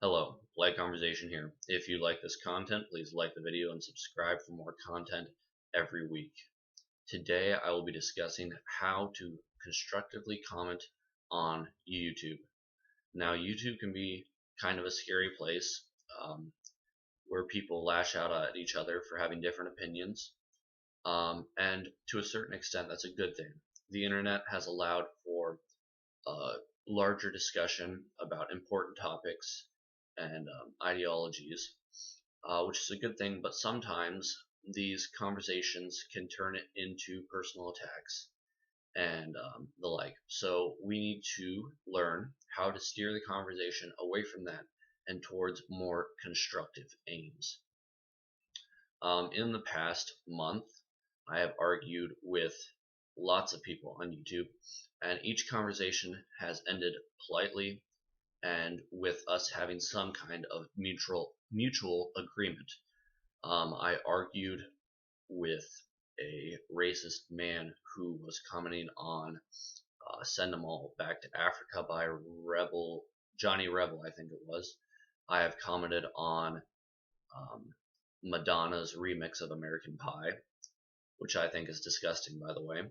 Hello, Light Conversation here. If you like this content, please like the video and subscribe for more content every week. Today I will be discussing how to constructively comment on YouTube. Now, YouTube can be kind of a scary place um, where people lash out at each other for having different opinions, and to a certain extent, that's a good thing. The internet has allowed for larger discussion about important topics and ideologies, which is a good thing, but sometimes these conversations can turn it into personal attacks and the like. So we need to learn how to steer the conversation away from that and towards more constructive aims. In the past month, I have argued with lots of people on YouTube, and each conversation has ended politely and with us having some kind of mutual agreement. I argued with a racist man who was commenting on "Send Them All Back to Africa" by Johnny Rebel, I think it was. I have commented on um, Madonna's remix of American Pie, which I think is disgusting, by the way.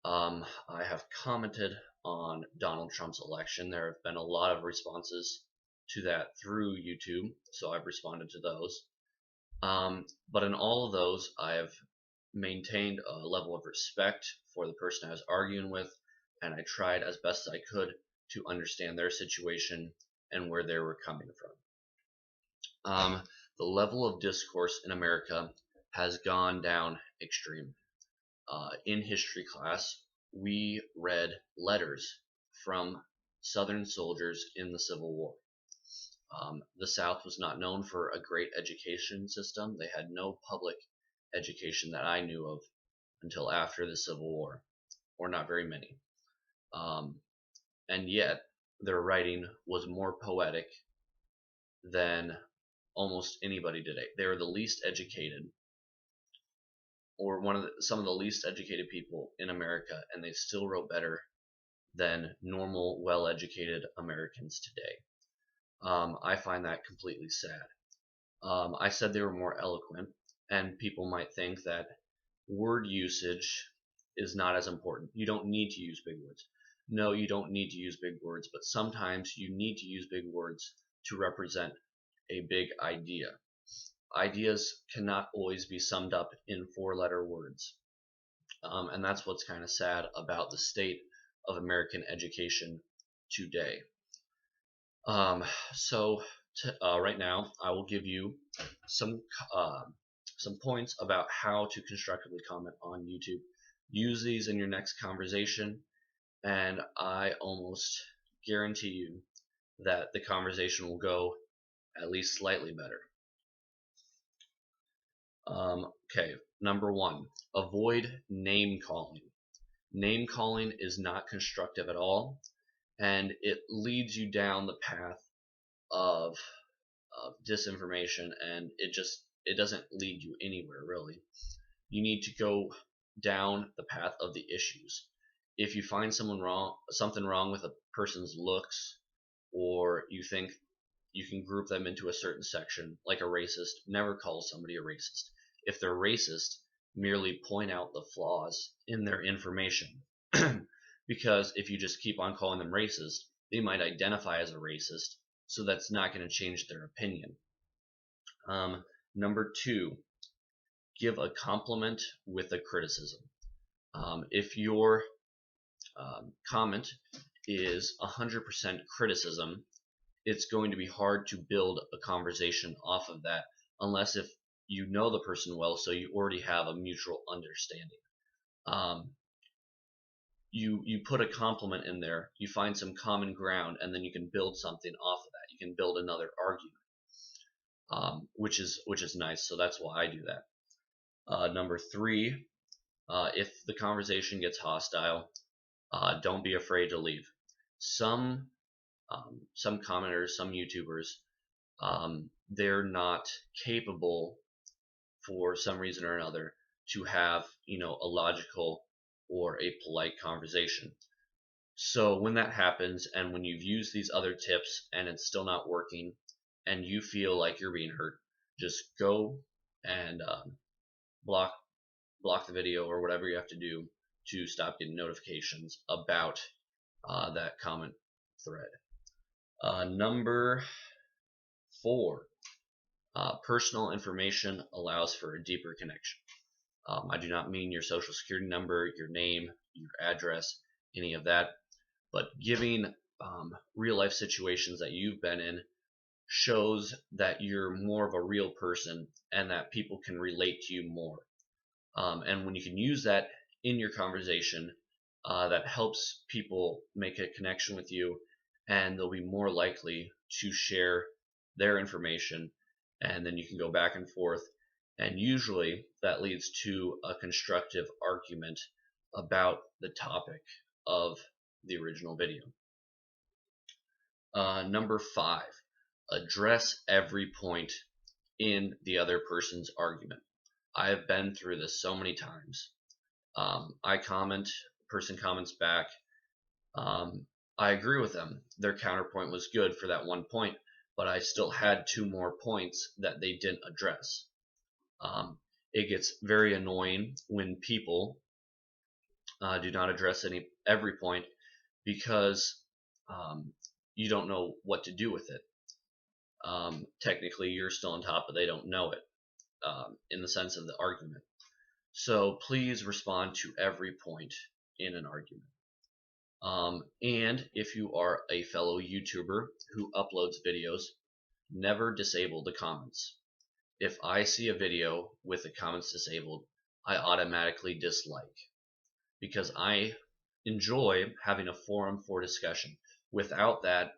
I have commented on Donald Trump's election. There have been a lot of responses to that through YouTube, so I've responded to those. But in all of those, I have maintained a level of respect for the person I was arguing with, and I tried as best as I could to understand their situation and where they were coming from. The level of discourse in America has gone down extreme. In history class, we read letters from Southern soldiers in the Civil War. The South was not known for a great education system. They had no public education that I knew of until after the Civil War, or not very many. And yet, their writing was more poetic than almost anybody today. They were the least educated, or some of the least educated people in America, and they still wrote better than normal, well-educated Americans today. I find that completely sad. I said they were more eloquent, and people might think that word usage is not as important. You don't need to use big words. No, you don't need to use big words, but sometimes you need to use big words to represent a big idea. Ideas cannot always be summed up in four-letter words. And that's what's kind of sad about the state of American education today. So right now, I will give you some some points about how to constructively comment on YouTube. Use these in your next conversation, and I almost guarantee you that the conversation will go at least slightly better. Okay, number one, avoid name calling. Name calling is not constructive at all, and it leads you down the path of, of disinformation, and it doesn't lead you anywhere really. You need to go down the path of the issues. If you find something wrong with a person's looks, or you think you can group them into a certain section, like a racist, never call somebody a racist. If they're racist, merely point out the flaws in their information. Because if you just keep on calling them racist, they might identify as a racist, so that's not going to change their opinion. Number two, give a compliment with a criticism. If your comment is 100% criticism, it's going to be hard to build a conversation off of that, unless if you know the person well, so you already have a mutual understanding. You put a compliment in there, you find some common ground, and then you can build something off of that. You can build another argument, which is nice. So that's why I do that. Number three, if the conversation gets hostile, don't be afraid to leave. Some commenters, some YouTubers, they're not capable for some reason or another to have a logical or a polite conversation. So when that happens, and when you've used these other tips and it's still not working, and you feel like you're being hurt, just go and block the video or whatever you have to do to stop getting notifications about that comment thread. Number 4, personal information allows for a deeper connection. I do not mean your social security number, your name, your address, any of that, but giving real life situations that you've been in shows that you're more of a real person and that people can relate to you more. And when you can use that in your conversation, that helps people make a connection with you, and they'll be more likely to share their information, and then you can go back and forth, and usually that leads to a constructive argument about the topic of the original video. Number 5, address every point in the other person's argument. I have been through this so many times. I comment, person comments back. I agree with them. Their counterpoint was good for that one point, but I still had 2 more points that they didn't address. It gets very annoying when people do not address every point because you don't know what to do with it. Technically, you're still on top, but they don't know it in the sense of the argument. So please respond to every point in an argument. And if you are a fellow YouTuber who uploads videos, never disable the comments. If I see a video with the comments disabled, I automatically dislike, because I enjoy having a forum for discussion. Without that,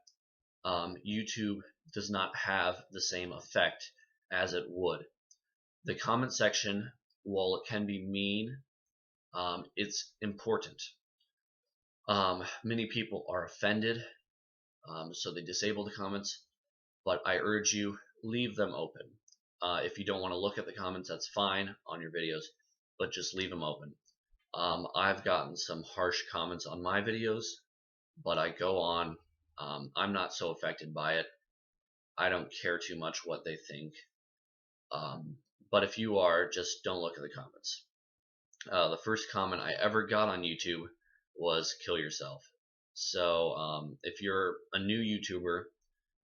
YouTube does not have the same effect as it would. The comment section, while it can be mean, it's important. Many people are offended, so they disable the comments, but I urge you, leave them open. If you don't want to look at the comments, that's fine on your videos, but just leave them open. I've gotten some harsh comments on my videos, but I go on. I'm not so affected by it. I don't care too much what they think. But if you are, just don't look at the comments. The first comment I ever got on YouTube was kill yourself. So if you're a new YouTuber,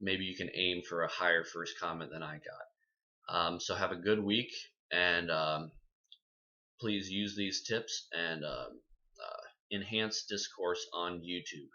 maybe you can aim for a higher first comment than I got. So have a good week, and please use these tips and enhance discourse on YouTube.